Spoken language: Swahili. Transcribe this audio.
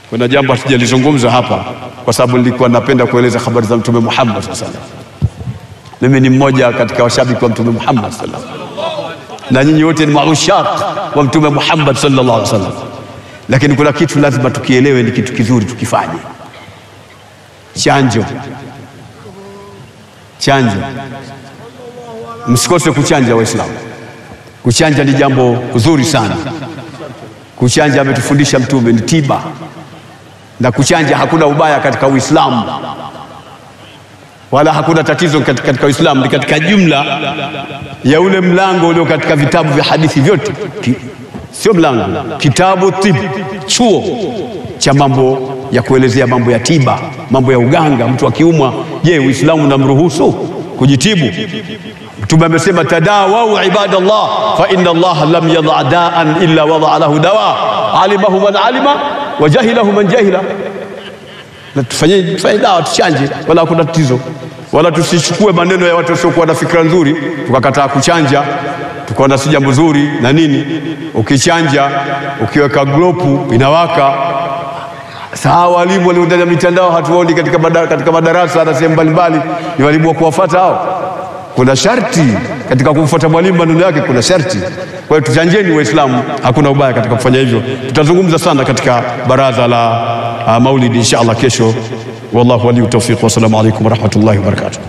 Kuna jambo hatujalizungumza hapa kwa sababu nilikuwa napenda kueleza habari za Mtume Muhammad sallallahu alaihi wasallam. Mimi ni mmoja katika washabiki wa Mtume Muhammad sallallahu alaihi wasallam, na nyinyi wote ni maushaq wa Mtume Muhammad sallallahu alaihi wasallam. Lakini kuna kitu lazima tukielewe, ni kitu kizuri tukifanye. Chanjo. Msikose kuchanja Waislamu. Kuchanja ni jambo zuri sana. Kuchanja ametufundisha Mtume ni tiba. Na kuchanja hakuna ubaya katika Uislamu, wala hakuna tatizo katika Uislamu. Ni katika jumla ya ule mlango ulio katika vitabu vya hadithi vyote. Sio mlango, kitabu tib, chuo cha mambo ya kuelezea mambo ya tiba, mambo ya uganga. Mtu akiumwa, je, Uislamu unamruhusu kujitibu? Mtume amesema tadawau ibadallah fa inna Allah lam yadha da'an illa wada'a lahu dawa alimahu man alima wa jahilahu man jahila. Na tufanye dawa, tuchanje, wala hakuna tatizo. Wala tusichukue maneno ya watu wasiokuwa na fikra nzuri tukakataa kuchanja, tukaona si jambo zuri na nini. Ukichanja, ukiweka glopu inawaka. Sawa, walimu walio ndani ya mitandao hatuoni katika madarasa na sehemu mbalimbali, ni walimu wa kuwafuata hao. Kuna sharti katika kumfuata mwalimu, maneno yake kuna sharti. Kwa hiyo tuchanjeni Waislamu, hakuna ubaya katika kufanya hivyo. Tutazungumza sana katika baraza la Maulidi inshallah kesho. Wallahu waliyu tawfiq. Wa assalamu alaykum wa rahmatullahi wa barakatuh.